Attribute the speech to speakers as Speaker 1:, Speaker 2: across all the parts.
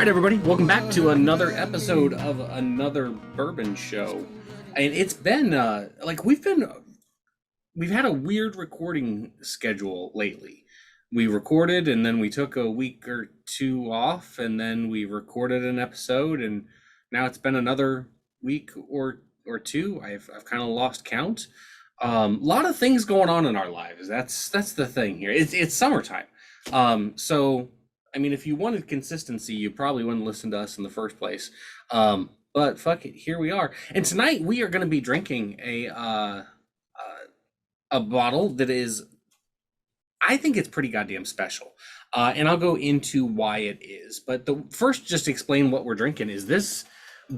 Speaker 1: right, everybody, welcome back to another episode of another bourbon show. And it's been we've had a weird recording schedule lately. We recorded and then we took a week or two off, and then we recorded an episode, and now it's been another week or two. I've kind of lost count. A lot of things going on in our lives. That's the thing here. It's summertime. So I mean, if you wanted consistency, you probably wouldn't listen to us in the first place. But fuck it, here we are. And tonight we are going to be drinking a bottle that is, I think it's pretty goddamn special. And I'll go into why it is. But the first, just explain what we're drinking is this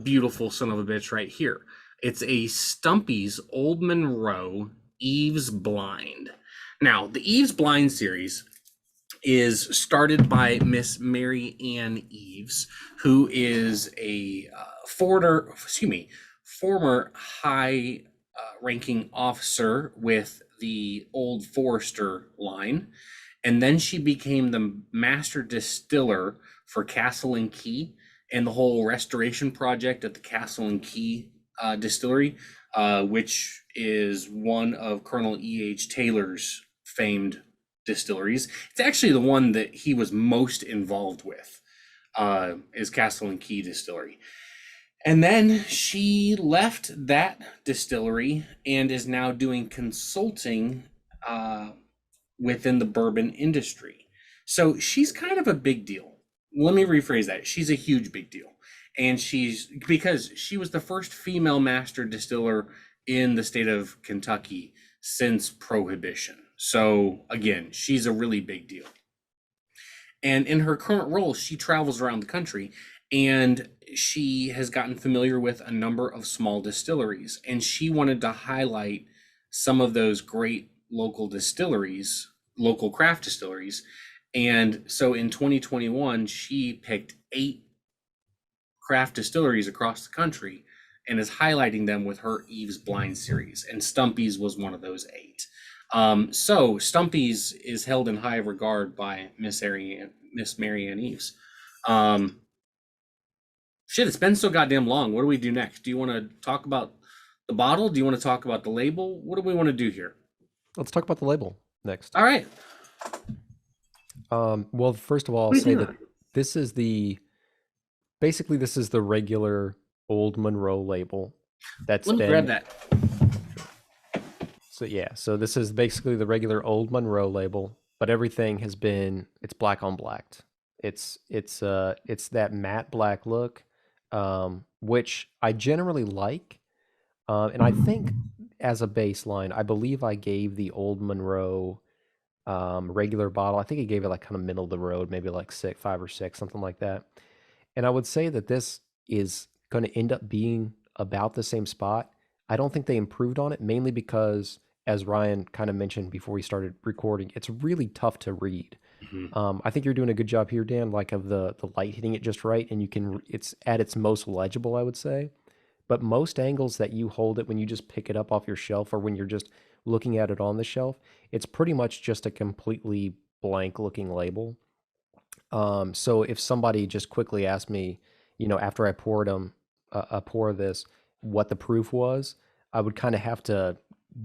Speaker 1: beautiful son of a bitch right here. It's a Stumpy's Old Monroe Eaves Blind. Now, the Eaves Blind series is started by Miss Marianne Eaves, who is a former high-ranking officer with the Old Forester line, and then she became the master distiller for Castle and Key and the whole restoration project at the Castle and Key distillery, which is one of Colonel E.H. Taylor's famed distilleries. It's actually the one that he was most involved with, is Castle and Key Distillery. And then she left that distillery and is now doing consulting within the bourbon industry. So she's kind of a big deal. Let me rephrase that. She's a huge big deal. And because she was the first female master distiller in the state of Kentucky since Prohibition. So again, she's a really big deal. And in her current role, she travels around the country, and she has gotten familiar with a number of small distilleries, and she wanted to highlight some of those great local distilleries, local craft distilleries. And so in 2021, she picked 8 craft distilleries across the country and is highlighting them with her Eaves Blind series, and Stumpy's was one of those 8. So Stumpy's is held in high regard by Miss Marianne Eaves. Shit, it's been so goddamn long. What do we do next? Do you want to talk about the bottle? Do you want to talk about the label? What do we want to do here?
Speaker 2: Let's talk about the label next.
Speaker 1: All right.
Speaker 2: Well, first of all, I'll say that this is the regular Old Monroe label.
Speaker 1: Let me grab that.
Speaker 2: So yeah, so this is basically the regular Old Monroe label, but everything it's black on black. It's that matte black look, which I generally like. And I think as a baseline, I believe I gave the Old Monroe regular bottle, I think I gave it like kind of middle of the road, maybe like 5 or 6, something like that. And I would say that this is going to end up being about the same spot. I don't think they improved on it, mainly because, as Ryan kind of mentioned before we started recording, it's really tough to read.
Speaker 1: Mm-hmm.
Speaker 2: I think you're doing a good job here, Dan, like of the light hitting it just right, and it's at its most legible, I would say. But most angles that you hold it when you just pick it up off your shelf, or when you're just looking at it on the shelf, it's pretty much just a completely blank looking label. So if somebody just quickly asked me, after I poured a pour of this, what the proof was, I would kind of have to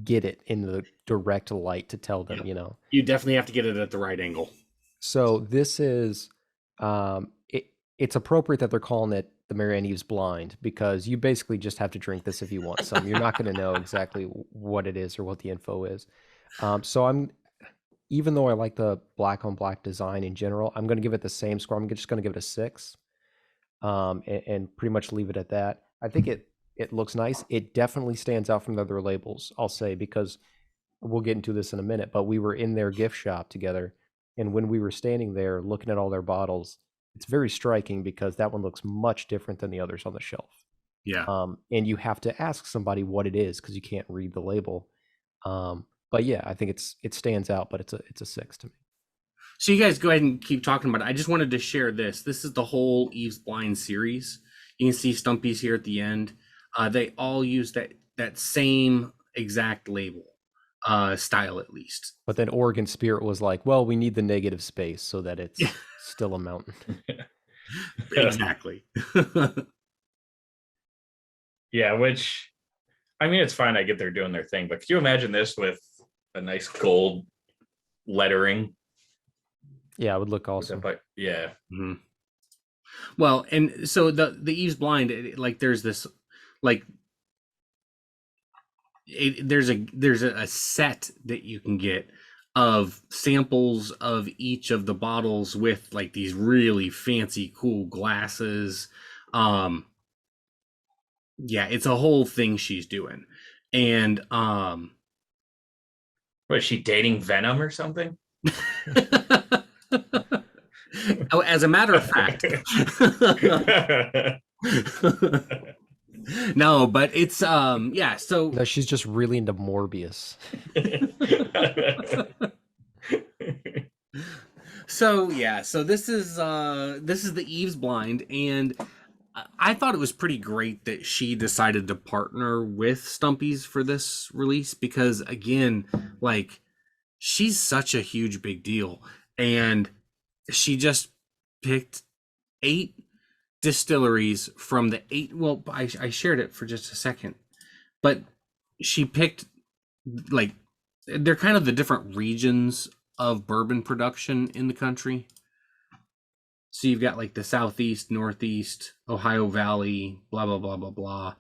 Speaker 2: get it in the direct light to tell them,
Speaker 1: You definitely have to get it at the right angle.
Speaker 2: So this is, it's appropriate that they're calling it the Marianne Eaves Blind, because you basically just have to drink this if you want some. You're not going to know exactly what it is or what the info is. Even though I like the black on black design in general, I'm going to give it the same score. I'm just going to give it a 6, and pretty much leave it at that. I think it looks nice. It definitely stands out from the other labels, I'll say, because we'll get into this in a minute, but we were in their gift shop together, and when we were standing there looking at all their bottles, it's very striking because that one looks much different than the others on the shelf.
Speaker 1: Yeah.
Speaker 2: And you have to ask somebody what it is because you can't read the label. But yeah, I think it stands out, but it's a 6 to me.
Speaker 1: So you guys go ahead and keep talking about it. I just wanted to share this. This is the whole Eaves Blind series. You can see Stumpy's here at the end. They all use that same exact label, style at least.
Speaker 2: But then Oregon Spirit was like, well, we need the negative space so that it's still a mountain.
Speaker 1: Exactly.
Speaker 3: Yeah, which I mean, it's fine. I get they're doing their thing, but could you imagine this with a nice gold lettering
Speaker 2: Yeah, it would look
Speaker 3: with that
Speaker 2: awesome.
Speaker 3: pipe? Yeah.
Speaker 1: Mhm. Well, and so the Eve's blind, like there's this, like there's a set that you can get of samples of each of the bottles with like these really fancy cool glasses. Um yeah, it's a whole thing she's doing. And
Speaker 3: Was she dating Venom or something?
Speaker 1: oh, as a matter of fact. No, but it's yeah, so
Speaker 2: No, she's just really into Morbius.
Speaker 1: so yeah, so this is the Eve's blind, and I thought it was pretty great that she decided to partner with Stumpy's for this release because again, like she's such a huge big deal, and she just picked 8 distilleries from the 8. Well, I shared it for just a second, but she picked like they're kind of the different regions of bourbon production in the country. So you've got like the southeast, northeast, Ohio Valley, blah blah blah blah blah.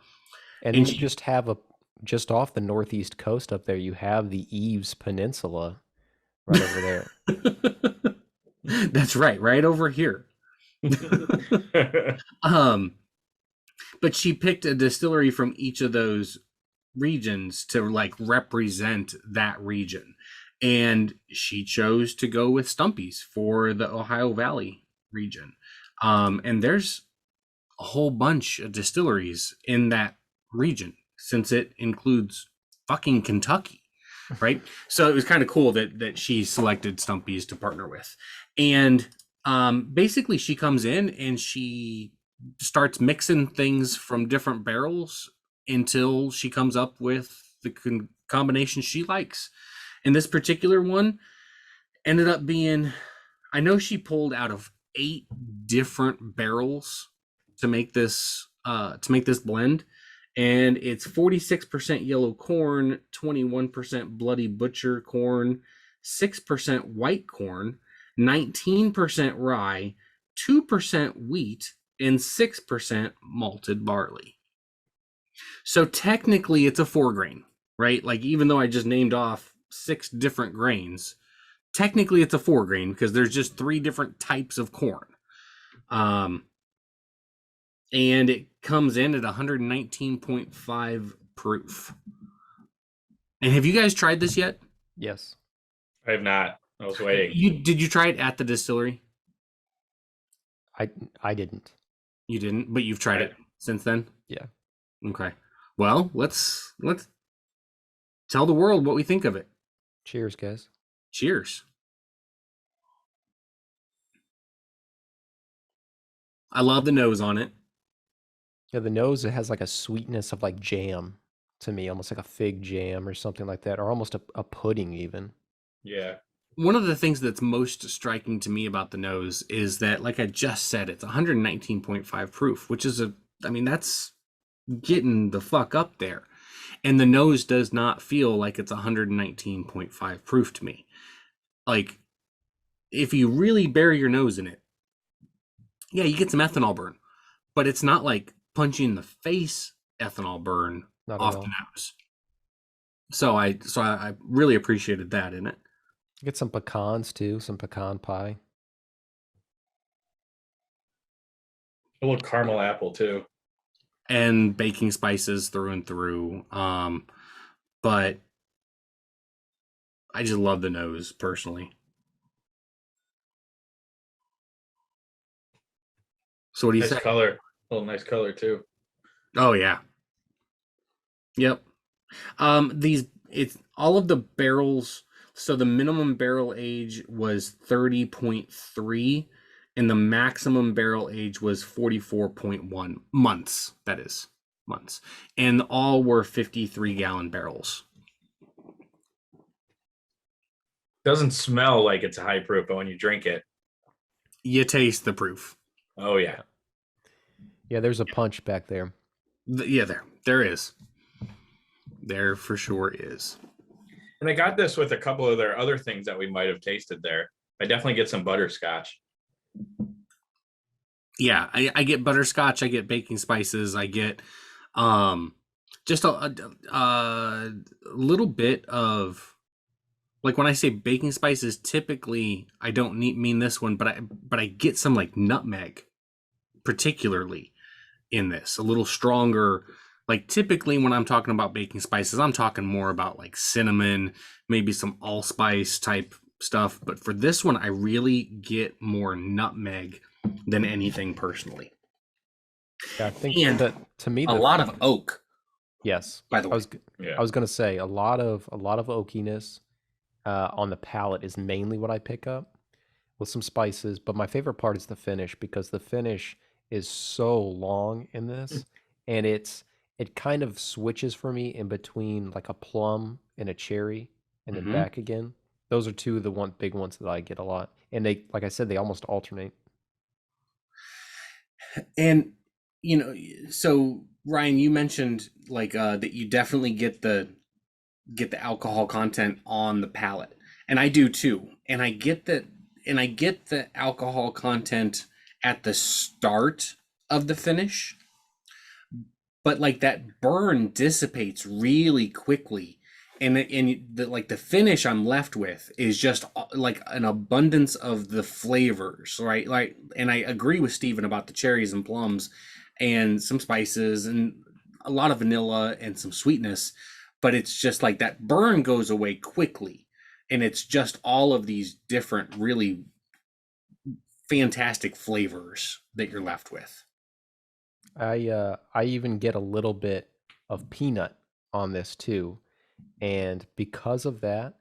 Speaker 2: And then
Speaker 1: And
Speaker 2: you
Speaker 1: she
Speaker 2: just have a just off the northeast coast up there, you have the Eves Peninsula right over there.
Speaker 1: That's right, right over here. um but she picked a distillery from each of those regions to like represent that region. And she chose to go with Stumpy's for the Ohio Valley region. And there's a whole bunch of distilleries in that region since it includes fucking Kentucky, right? So it was kind of cool that she selected Stumpy's to partner with. And basically she comes in and she starts mixing things from different barrels until she comes up with the combination she likes. And this particular one ended up being, I know she pulled out of 8 different barrels to make this blend, and it's 46% yellow corn, 21% bloody butcher corn, 6% white corn, 19% rye, 2% wheat, and 6% malted barley. So technically it's a 4 grain, right? Like even though I just named off 6 different grains, technically it's a 4 grain because there's just 3 different types of corn. Um, and it comes in at 119.5 proof. And have you guys tried this yet?
Speaker 2: Yes.
Speaker 3: I have not. I was waiting.
Speaker 1: Did you try it at the distillery?
Speaker 2: I I didn't.
Speaker 1: You didn't, but you've tried
Speaker 3: I,
Speaker 1: it since then.
Speaker 2: Yeah.
Speaker 1: Okay. Well, let's tell the world what we think of it.
Speaker 2: Cheers, guys.
Speaker 1: Cheers. I love the nose on it.
Speaker 2: Yeah, the nose, it has like a sweetness of like jam to me, almost like a fig jam or something like that, or almost a pudding even.
Speaker 3: yeah.
Speaker 1: One of the things that's most striking to me about the nose is that, like I just said, it's 119.5 proof, which is I mean, that's getting the fuck up there. And the nose does not feel like it's 119.5 proof to me. Like, if you really bury your nose in it, yeah, you get some ethanol burn, but it's not like punch you in the face ethanol burn
Speaker 2: Not at
Speaker 1: off the
Speaker 2: all.
Speaker 1: nose. So I really appreciated that in it.
Speaker 2: Get some pecans too, some pecan pie.
Speaker 3: A little caramel apple too.
Speaker 1: And baking spices through and through. But I just love the nose personally. So what do you
Speaker 3: Nice
Speaker 1: say?
Speaker 3: color. A little nice color too.
Speaker 1: Oh yeah. Yep. These it's all of the barrels. So the minimum barrel age was 30.3 and the maximum barrel age was 44.1 months, that is months. And all were 53-gallon barrels.
Speaker 3: Doesn't smell like it's a high proof, but when you drink it,
Speaker 1: You taste the proof.
Speaker 3: Oh yeah.
Speaker 2: Yeah. Yeah, there's a punch back there.
Speaker 1: Yeah, there is. There for sure is.
Speaker 3: And I got this with a couple of their other things that we might have tasted there. I definitely get some butterscotch.
Speaker 1: Yeah, I get butterscotch, I get baking spices, I get um just a little bit of, like, when I say baking spices, typically I don't mean this one, but I get some like nutmeg particularly in this, a little stronger. Like, typically when I'm talking about baking spices, I'm talking more about like cinnamon, maybe some allspice type stuff, but for this one I really get more nutmeg than anything personally.
Speaker 2: Yeah, I think
Speaker 1: And
Speaker 2: that to me
Speaker 1: a
Speaker 2: the
Speaker 1: lot of oak,
Speaker 2: yes,
Speaker 1: by the
Speaker 2: I
Speaker 1: way.
Speaker 2: was
Speaker 3: Yeah.
Speaker 2: I was gonna say a lot of oakiness on the palate is mainly what I pick up with some spices, but my favorite part is the finish because the finish is so long in this, and it kind of switches for me in between like a plum and a cherry, and then
Speaker 1: Hmm.
Speaker 2: back again. Those are two of the one big ones that I get a lot, and they, like I said, they almost alternate.
Speaker 1: And so Ryan, you mentioned like that you definitely get the alcohol content on the palate. And I do too. And I get the alcohol content at the start of the finish, but like that burn dissipates really quickly. And the like the finish I'm left with is just like an abundance of the flavors, right? Like, and I agree with Steven about the cherries and plums and some spices and a lot of vanilla and some sweetness, but it's just like that burn goes away quickly, and it's just all of these different really fantastic flavors that you're left with.
Speaker 2: I even get a little bit of peanut on this too, and because of that,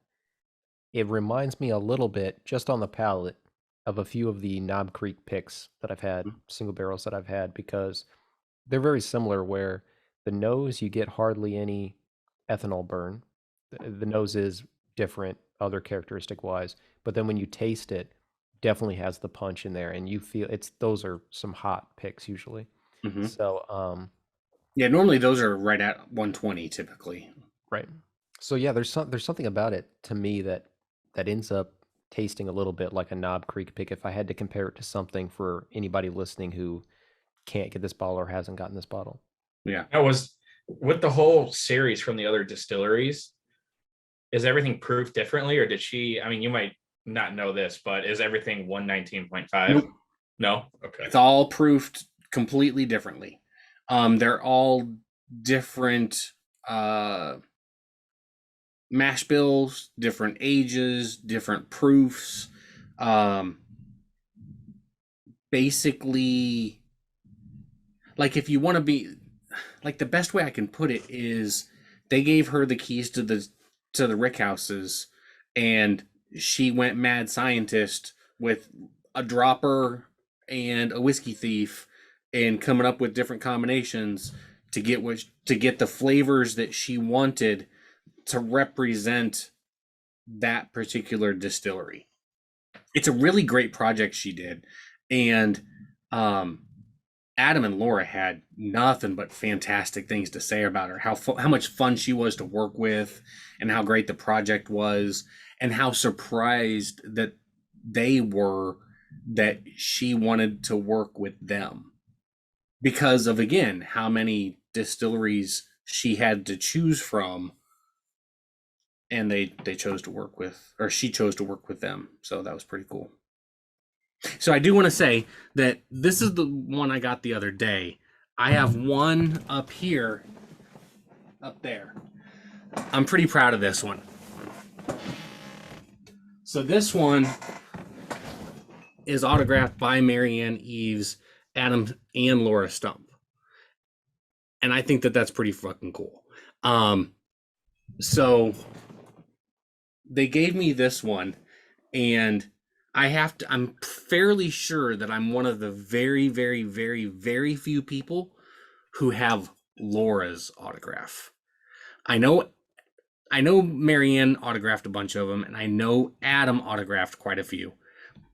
Speaker 2: it reminds me a little bit, just on the palate, of a few of the Knob Creek picks that I've had, single barrels that I've had, because they're very similar. Where the nose, you get hardly any ethanol burn. The nose is different, other characteristic wise, but then when you taste it, definitely has the punch in there, and you feel it's those are some hot picks usually.
Speaker 1: Hmm.
Speaker 2: So,
Speaker 1: Yeah, normally those are right at 120 typically.
Speaker 2: right. So yeah, there's something about it to me that ends up tasting a little bit like a Knob Creek pick. If I had to compare it to something for anybody listening who can't get this bottle or hasn't gotten this bottle.
Speaker 1: Yeah.
Speaker 3: That was with the whole series from the other distilleries. Is everything proof differently, or did she? I mean, you might not know this, but is everything 119.5?
Speaker 1: Nope.
Speaker 3: No. Okay.
Speaker 1: It's all proofed completely differently. They're all different uh, mash bills, different ages, different proofs. Um, Basically, like, if you want to be like, the best way I can put it is they gave her the keys to the rick houses, and she went mad scientist with a dropper and a whiskey thief, and coming up with different combinations to get the flavors that she wanted to represent that particular distillery. It's a really great project she did, and um Adam and Laura had nothing but fantastic things to say about her. How much fun she was to work with, and how great the project was, and how surprised that they were that she wanted to work with them, because of, again, how many distilleries she had to choose from, and they chose to work with, or she chose to work with them. So that was pretty cool. So I do want to say that this is the one I got the other day. I have one up here, up there. I'm pretty proud of this one. So this one is autographed by Marianne Eaves, Adam, and Laura Stump. And I think that that's pretty fucking cool. So they gave me this one, and I'm fairly sure that I'm one of the very, very, very, very few people who have Laura's autograph. I know I know Marianne autographed a bunch of them, and I know Adam autographed quite a few,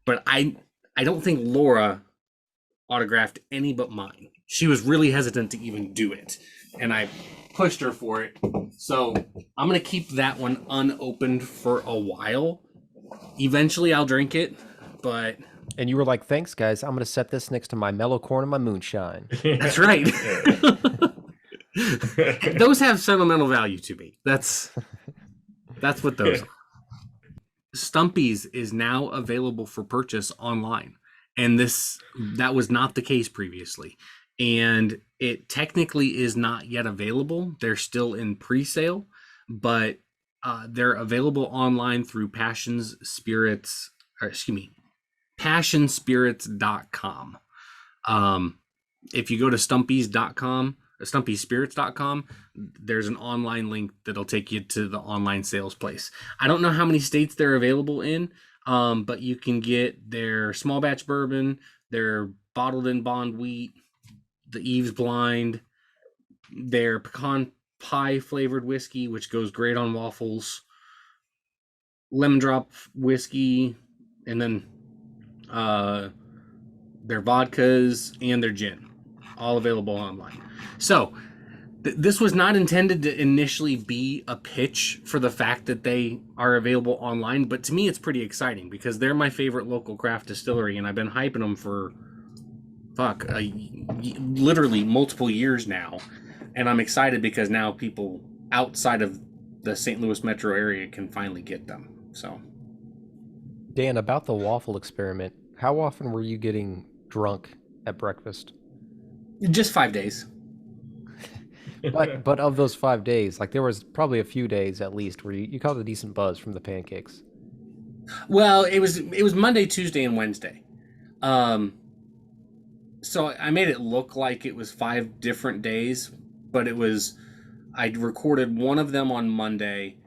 Speaker 1: but I don't think Laura autographed any but mine. She was really hesitant to even do it, and I pushed her for it. So I'm gonna keep that one unopened for a while. Eventually, I'll drink it, but
Speaker 2: And you were like, "Thanks, guys. I'm gonna set this next to my mellow corn and my moonshine."
Speaker 1: that's right. Those have sentimental value to me. That's what those are. Stumpy's is now available for purchase online, and that was not the case previously. And it technically is not yet available. They're still in pre-sale, but they're available online through passionspirits.com. If you go to stumpy's.com, stumpyspirits.com, there's an online link that'll take you to the online sales place. I don't know how many states they're available in, but you can get their small batch bourbon, their bottled in bond wheat, the Eaves blind, their pecan pie flavored whiskey, which goes great on waffles, lemon drop whiskey, and then their vodkas and their gin, all available online. So this was not intended to initially be a pitch for the fact that they are available online, but to me it's pretty exciting because they're my favorite local craft distillery, and I've been hyping them for literally multiple years now, and I'm excited because now people outside of the St. Louis metro area can finally get them. So,
Speaker 2: Dan, about the waffle experiment, how often were you getting drunk at breakfast?
Speaker 1: just 5 days.
Speaker 2: But of those 5 days, like there was probably a few days at least where you caught a decent buzz from the pancakes.
Speaker 1: Well, it was Monday, Tuesday, and Wednesday. So I made it look like it was 5 different days, but I recorded one of them on Monday,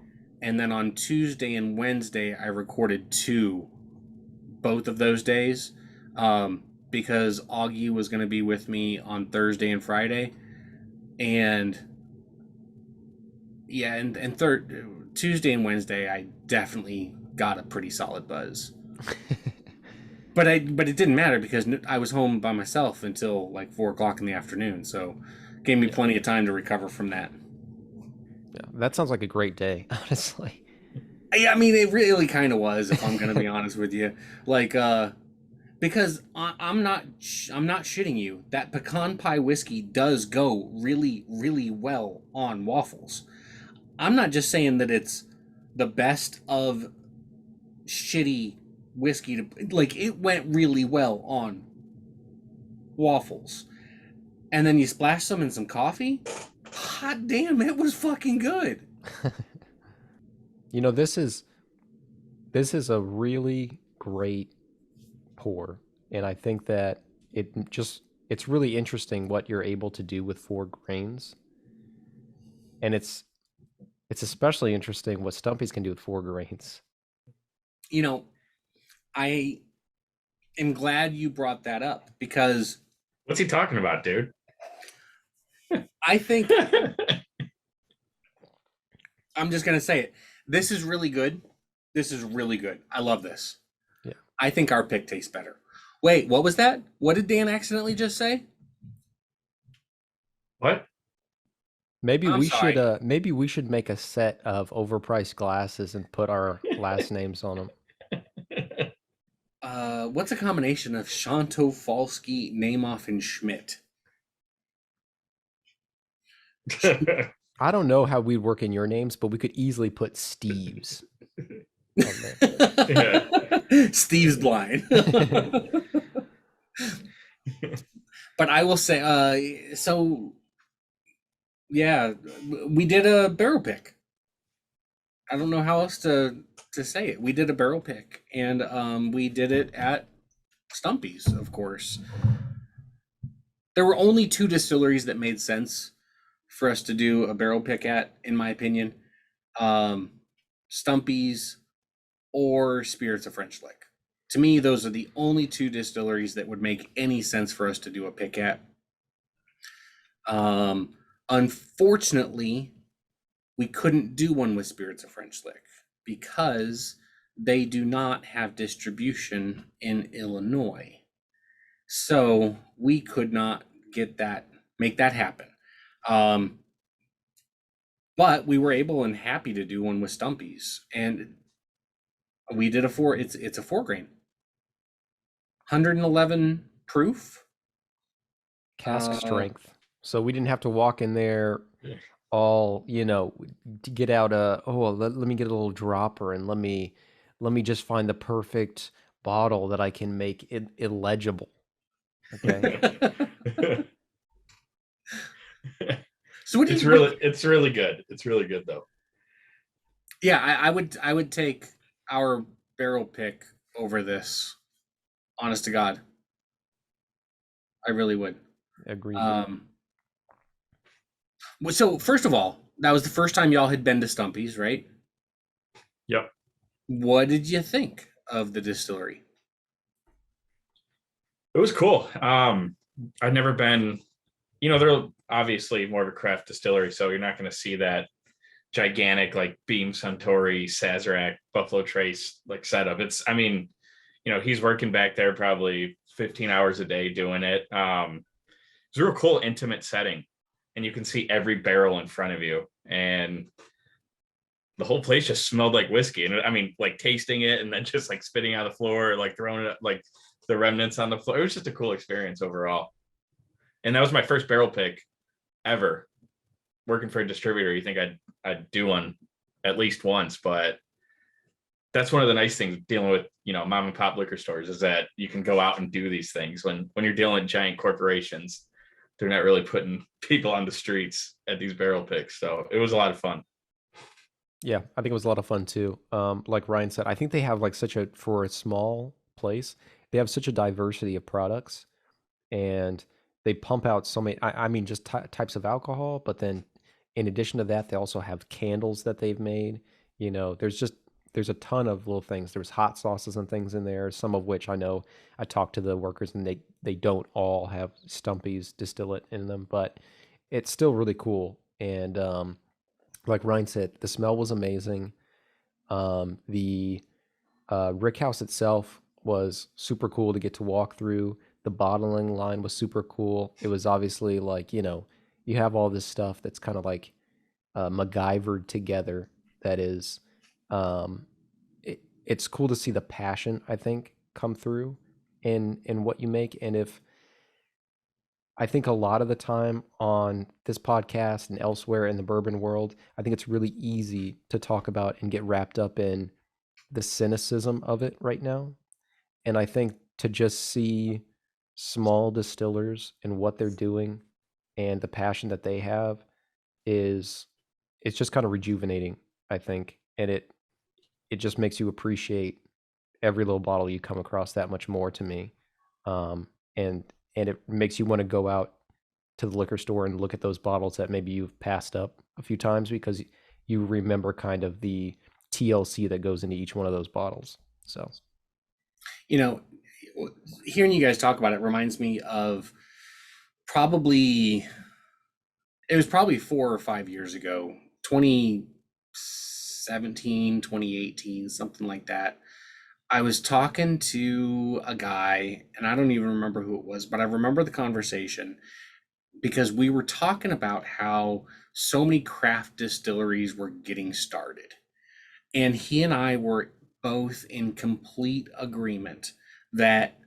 Speaker 1: and then on Tuesday and Wednesday I recorded 2, both of those days, because Augie was going to be with me on Thursday and Friday, and yeah, and third Tuesday and Wednesday I definitely got a pretty solid buzz. But it didn't matter because I was home by myself until like 4 o'clock in the afternoon, so it gave me plenty of time to recover from that.
Speaker 2: Yeah, that sounds like a great day, honestly.
Speaker 1: I mean, it really kind of was, if I'm going to be honest with you. Like, because I'm not shitting you. That pecan pie whiskey does go really, really well on waffles. I'm not just saying that it's the best of shitty whiskey to like. It went really well on waffles, and then you splash some in some coffee. Hot damn, it was fucking good.
Speaker 2: You know, this is a really great pour, and I think that it's really interesting what you're able to do with 4 grains, and it's especially interesting what Stumpy's can do with 4 grains.
Speaker 1: You know, I am glad you brought that up because
Speaker 3: What's he talking about, dude?
Speaker 1: I think I'm just gonna say it. This is really good. This is really good. I love this.
Speaker 2: Yeah.
Speaker 1: I think our pick tastes better. Wait, what was that? What did Dan accidentally just say?
Speaker 3: What?
Speaker 2: Maybe
Speaker 1: I'm
Speaker 2: we
Speaker 1: sorry.
Speaker 2: should make a set of overpriced glasses and put our last names on them.
Speaker 1: What's a combination of Shanto, Falsky, Namoff, and Schmidt?
Speaker 2: I don't know how we'd work in your names, but we could easily put Steve's on there.
Speaker 1: Steve's blind. But I will say, so yeah, we did a barrel pick. I don't know how else to say it. We did a barrel pick, and we did it at Stumpy's, of course. There were only 2 distilleries that made sense for us to do a barrel pick at, in my opinion. Stumpy's or Spirits of French Lick. To me, those are the only 2 distilleries that would make any sense for us to do a pick at. Unfortunately, we couldn't do one with Spirits of French Lick because they do not have distribution in Illinois. So we could not make that happen. Um, but we were able and happy to do one with Stumpy's, and we did a four. It's a 4 grain, 111 proof.
Speaker 2: Cask
Speaker 1: Uh,
Speaker 2: strength. So we didn't have to walk in there all, to get out let me get a little dropper and let me just find the perfect bottle that I can make it illegible. Okay.
Speaker 1: so what do
Speaker 3: It's
Speaker 1: you? What?
Speaker 3: really good. It's really good though.
Speaker 1: Yeah, I would take our barrel pick over this. Honest to God, I really would.
Speaker 2: Agreed.
Speaker 1: Um, so first of all, that was the first time y'all had been to Stumpy's, right?
Speaker 3: Yep.
Speaker 1: What did you think of the distillery?
Speaker 3: It was cool. I've never been, they're obviously more of a craft distillery, so you're not going to see that gigantic like Beam Suntory, Sazerac, Buffalo Trace like setup. He's working back there probably 15 hours a day doing it. It's a real cool, intimate setting, and you can see every barrel in front of you, and the whole place just smelled like whiskey. And like tasting it and then just like spitting out the floor, like throwing it like the remnants on the floor. It was just a cool experience overall. And that was my first barrel pick ever. Working for a distributor, you think I'd do one at least once, but that's one of the nice things dealing with mom and pop liquor stores is that you can go out and do these things when you're dealing with giant corporations. They're not really putting people on the streets at these barrel picks, so it was a lot of fun.
Speaker 2: Yeah, I think it was a lot of fun too. Like Ryan said, I think they have like for a small place, they have such a diversity of products, and they pump out so many, I mean, just types of alcohol, but then in addition to that, they also have candles that they've made. There's a ton of little things. There's hot sauces and things in there, some of which I know I talked to the workers and they don't all have Stumpy's distillate in them, but it's still really cool. And like Ryan said, the smell was amazing. The Rick House itself was super cool to get to walk through. The bottling line was super cool. It was obviously like, you have all this stuff that's kind of like MacGyvered together. That is, um, it's cool to see the passion, I think, come through in what you make. And if I think a lot of the time on this podcast and elsewhere in the bourbon world, I think it's really easy to talk about and get wrapped up in the cynicism of it right now. And I think to just see small distillers and what they're doing and the passion that they have is it's just kind of rejuvenating, I think. And it just makes you appreciate every little bottle you come across that much more to me. Um, and and it makes you want to go out to the liquor store and look at those bottles that maybe you've passed up a few times because you remember kind of the TLC that goes into each one of those bottles. So,
Speaker 1: You know, hearing you guys talk about it reminds me of probably it was probably 4 or 5 years ago, 2017, 2018, something like that. I was talking to a guy, and I don't even remember who it was, but I remember the conversation because we were talking about how so many craft distilleries were getting started. And he and I were both in complete agreement that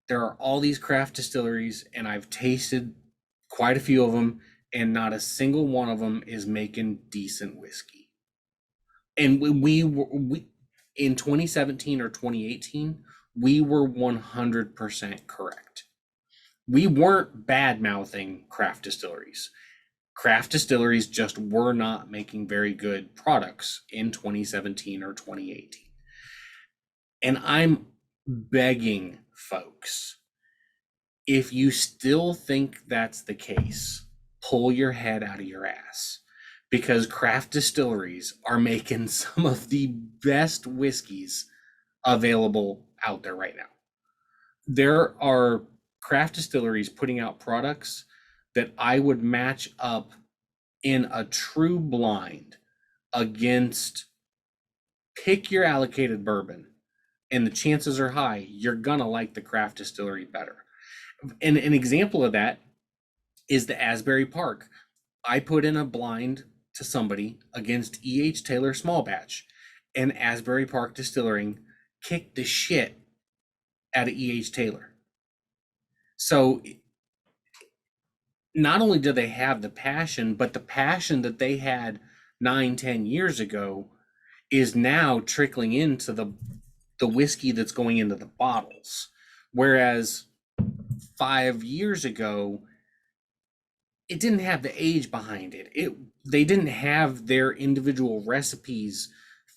Speaker 1: there are all these craft distilleries, and I've tasted quite a few of them, and not a single one of them is making decent whiskey. And we in 2017 or 2018, we were 100% correct. We weren't bad mouthing craft distilleries. Craft distilleries just were not making very good products in 2017 or 2018. And I'm begging folks, if you still think that's the case, pull your head out of your ass because craft distilleries are making some of the best whiskeys available out there right now. There are craft distilleries putting out products that I would match up in a true blind against pick your allocated bourbon, and the chances are high you're gonna like the craft distillery better. And an example of that is the Asbury Park. I put in a blind to somebody against E.H. Taylor Small Batch, and Asbury Park Distilling kicked the shit out of E.H. Taylor. So not only do they have the passion, but the passion that they had 9, 10 years ago is now trickling into the whiskey that's going into the bottles. Whereas 5 years ago, it didn't have the age behind it. They didn't have their individual recipes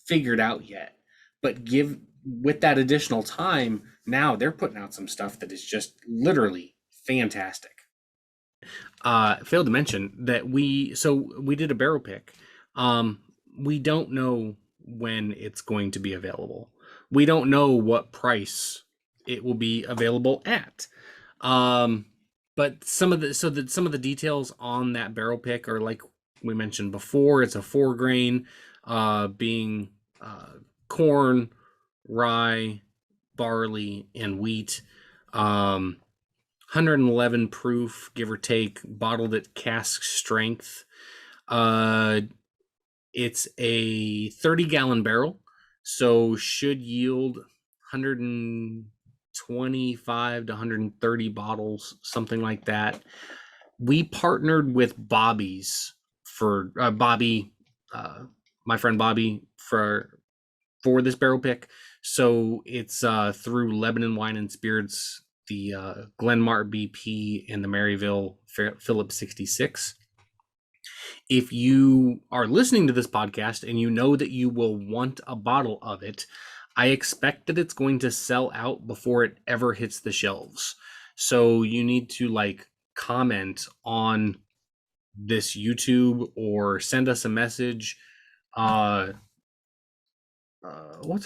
Speaker 1: figured out yet. But with that additional time, now they're putting out some stuff that is just literally fantastic. Failed to mention that we did a barrel pick. We don't know when it's going to be available. We don't know what price it will be available at. But some of the details on that barrel pick are like we mentioned before. It's a 4 grain, being corn, rye, barley, and wheat. 111 proof, give or take, bottled at cask strength. It's a 30-gallon barrel, so should yield 125 to 130 bottles, something like that. We partnered with Bobby's for Bobby, my friend Bobby, for this barrel pick. So it's through Lebanon Wine and Spirits, the Glenmart BP, and the Maryville Phillips 66. If you are listening to this podcast and you know that you will want a bottle of it, I expect that it's going to sell out before it ever hits the shelves. So you need to comment on this YouTube or send us a message. What's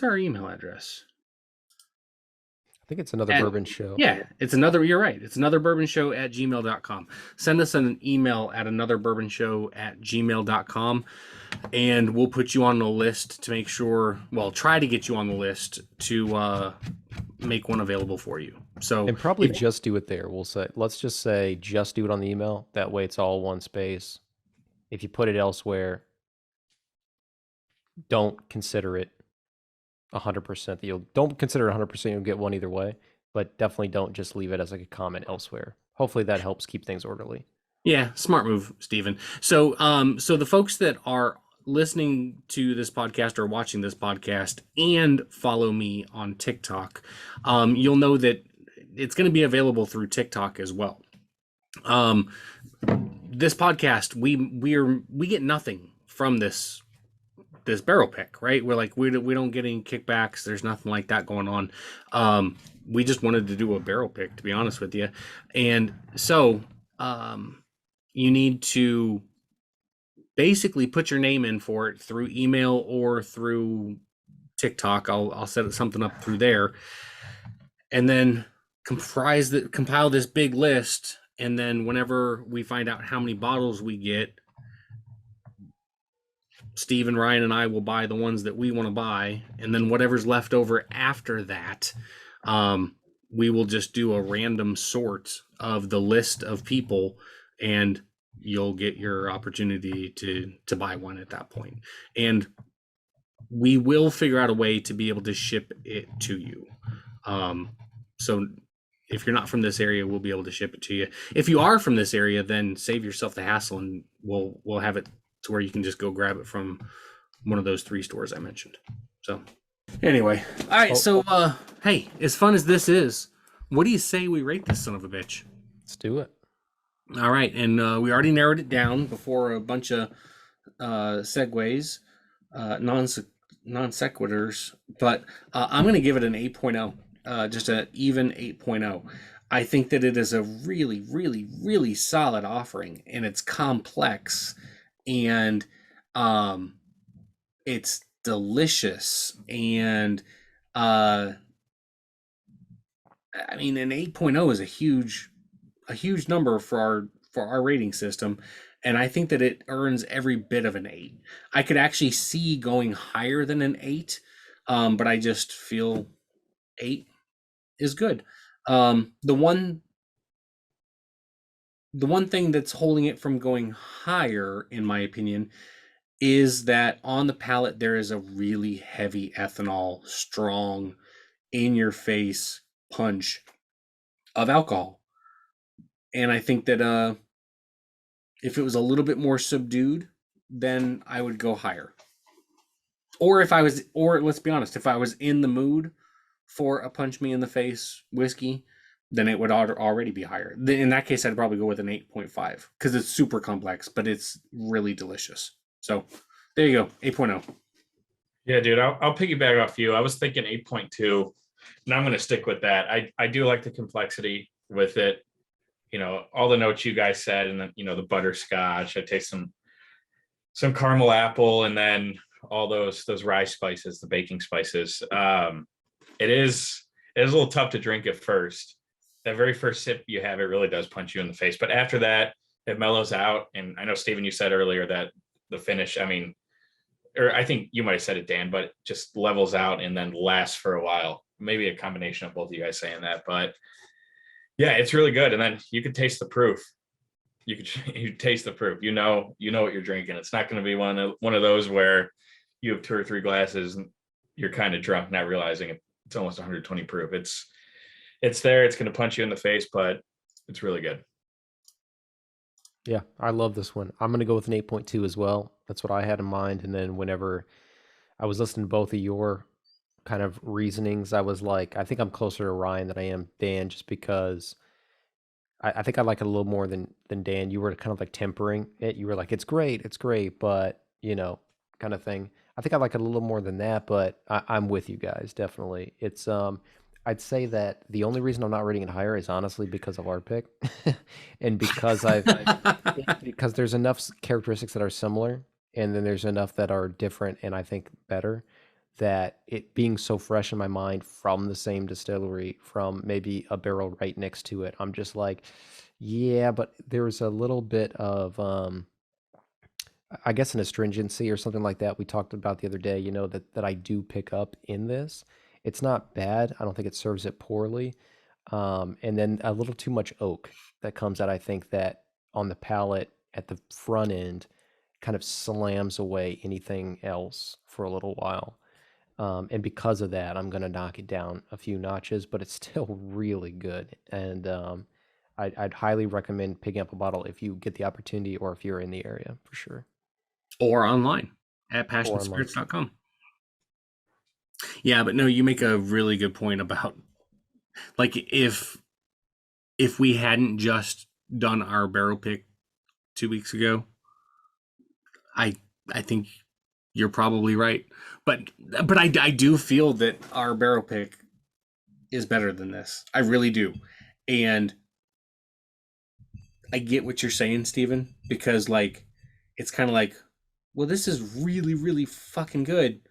Speaker 1: our email address?
Speaker 2: I think it's another bourbon show.
Speaker 1: Yeah, you're right. It's anotherbourbonshow@gmail.com. Send us an email at anotherbourbonshow@gmail.com, and we'll put you on the list to make sure, try to get you on the list to make one available for you. So,
Speaker 2: and probably just do it there. Let's just say just do it on the email. That way it's all one space. If you put it elsewhere, don't consider it 100% that don't consider it 100% you'll get one either way, but definitely don't just leave it as a comment elsewhere. Hopefully that helps keep things orderly.
Speaker 1: Yeah, smart move, Stephen. So so the folks that are listening to this podcast or watching this podcast and follow me on TikTok, you'll know that it's going to be available through TikTok as well. This podcast, we get nothing from this barrel pick, right? We're we don't get any kickbacks. There's nothing like that going on. We just wanted to do a barrel pick, to be honest with you. And so you need to basically put your name in for it through email or through TikTok. I'll set something up through there, and then compile this big list. And then whenever we find out how many bottles we get, Steve and Ryan and I will buy the ones that we want to buy, and then whatever's left over after that, we will just do a random sort of the list of people, and you'll get your opportunity to buy one at that point. And we will figure out a way to be able to ship it to you. So if you're not from this area, we'll be able to ship it to you. If you are from this area, then save yourself the hassle, and we'll have it to where you can just go grab it from one of those 3 stores I mentioned. So anyway, all right. So hey, as fun as this is, what do you say we rate this son of a bitch?
Speaker 2: Let's do it.
Speaker 1: All right, and we already narrowed it down before a bunch of segues, non sequiturs, but I'm going to give it an 8.0, just an even 8.0. I think that it is a really, really, really solid offering, and it's complex, and it's delicious, and I mean, an 8.0 is a huge number for our rating system, and I think that it earns every bit of an 8. I could actually see going higher than an 8, but I just feel 8 is good. The one The one thing that's holding it from going higher, in my opinion, is that on the palate there is a really heavy ethanol, strong, in your face punch of alcohol. And I think that if it was a little bit more subdued, then I would go higher. Or let's be honest, if I was in the mood for a punch me in the face whiskey, then it would already be higher. In that case, I'd probably go with an 8.5 because it's super complex, but it's really delicious. So there you go, 8.0.
Speaker 3: Yeah, dude, I'll piggyback off you. I was thinking 8.2, and I'm going to stick with that. I do like the complexity with it. All the notes you guys said, and then, the butterscotch. I taste some caramel apple, and then all those rye spices, the baking spices. It is a little tough to drink at first. That very first sip you have, it really does punch you in the face. But after that, it mellows out. And I know, Stephen, you said earlier that the finish, I mean, or I think you might have said it, Dan, but just levels out and then lasts for a while. Maybe a combination of both of you guys saying that. But yeah, it's really good. And then you could taste the proof. You taste the proof. You know what you're drinking. It's not going to be one of those where you have 2 or 3 glasses and you're kind of drunk, not realizing it's almost 120 proof. It's there. It's going to punch you in the face, but it's really good.
Speaker 2: Yeah, I love this one. I'm going to go with an 8.2 as well. That's what I had in mind. And then whenever I was listening to both of your kind of reasonings, I was like, I think I'm closer to Ryan than I am Dan, just because I think I like it a little more than Dan. You were kind of like tempering it. You were like, it's great, but kind of thing. I think I like it a little more than that, but I'm with you guys definitely. It's I'd say that the only reason I'm not rating it higher is honestly because of our pick, and because because there's enough characteristics that are similar, and then there's enough that are different, and I think better, that it being so fresh in my mind from the same distillery, from maybe a barrel right next to it, I'm just like, yeah, but there's a little bit of I guess an astringency or something like that we talked about the other day, that I do pick up in this. It's not bad. I don't think it serves it poorly. And then a little too much oak that comes out, I think, that on the palate at the front end kind of slams away anything else for a little while. And because of that, I'm going to knock it down a few notches, but it's still really good. And I'd highly recommend picking up a bottle if you get the opportunity or if you're in the area, for sure.
Speaker 1: Or online at
Speaker 2: Or online.
Speaker 1: passionspirits.com. Yeah, but no, you make a really good point about, like, if we hadn't just done our barrel pick 2 weeks ago, I think you're probably right. But I do feel that our barrel pick is better than this. I really do. And I get what you're saying, Steven, because like it's kind of like, well, this is really, really fucking good.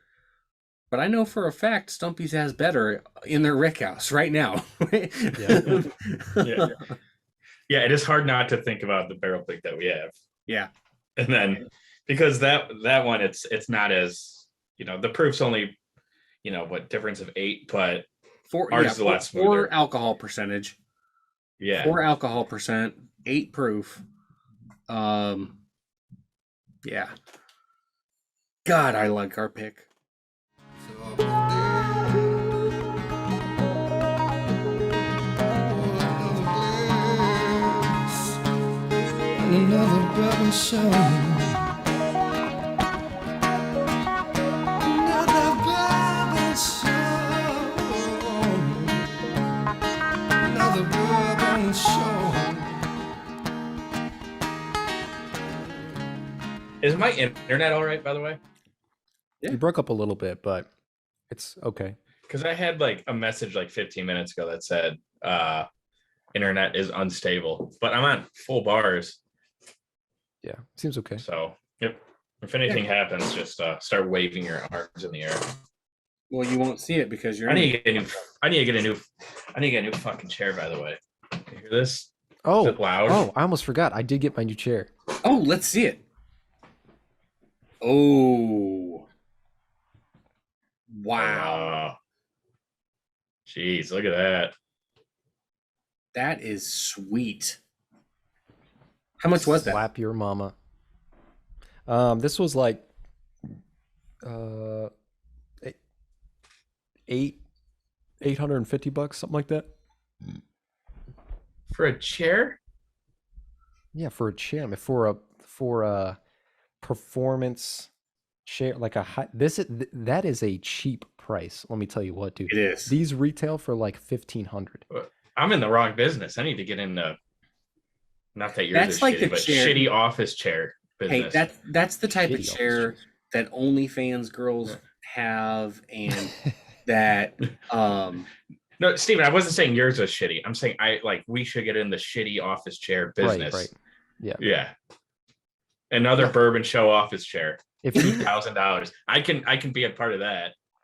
Speaker 1: But I know for a fact Stumpy's has better in their rick house right now.
Speaker 2: Yeah.
Speaker 3: Yeah. Yeah, it is hard not to think about the barrel pick that we have.
Speaker 1: Yeah.
Speaker 3: And then because that one, it's not as, the proof's only, what difference of 8, but ours is a lot smoother.
Speaker 1: 4 alcohol percentage.
Speaker 3: Yeah.
Speaker 1: 4 alcohol percent, 8 proof. Yeah. God, I like our pick.
Speaker 4: Another brother show. Another brother show. Another brother show.
Speaker 3: Is my internet all right, by the way?
Speaker 1: Yeah.
Speaker 2: You broke up a little bit, but it's okay.
Speaker 3: Because I had like a message like 15 minutes ago that said internet is unstable, but I'm on full bars.
Speaker 2: Yeah, seems okay.
Speaker 3: So if anything happens, just start waving your arms in the air.
Speaker 1: Well, you won't see it because you're.
Speaker 3: I need to get a new fucking chair. By the way, you hear this?
Speaker 2: Oh,
Speaker 3: Is it loud?
Speaker 2: Oh, I almost forgot. I did get my new chair.
Speaker 1: Oh, let's see it. Oh. Wow.
Speaker 3: Jeez, look at that.
Speaker 1: That is sweet. How much was that?
Speaker 2: Slap your mama. This was like uh eight $850, something like that.
Speaker 3: For a chair?
Speaker 2: Yeah, for a chair, for a performance chair, like a high, that is a cheap price. Let me tell you what, dude.
Speaker 1: It is.
Speaker 2: These retail for like 1,500.
Speaker 3: I'm in the wrong business. I need to get into, not that yours
Speaker 1: That's
Speaker 3: is
Speaker 1: like
Speaker 3: shitty,
Speaker 1: the
Speaker 3: but
Speaker 1: chair-
Speaker 3: shitty office chair
Speaker 1: Hey,
Speaker 3: business.
Speaker 1: that's the type of
Speaker 2: Shitty
Speaker 1: chair
Speaker 2: office
Speaker 1: that OnlyFans girls have, and that
Speaker 3: No, Steven, I wasn't saying yours was shitty. I'm saying we should get in the shitty office chair business.
Speaker 2: Right. Yeah.
Speaker 3: Yeah. Another Bourbon show office chair.
Speaker 2: If you
Speaker 3: $2,000. I can be a part of that.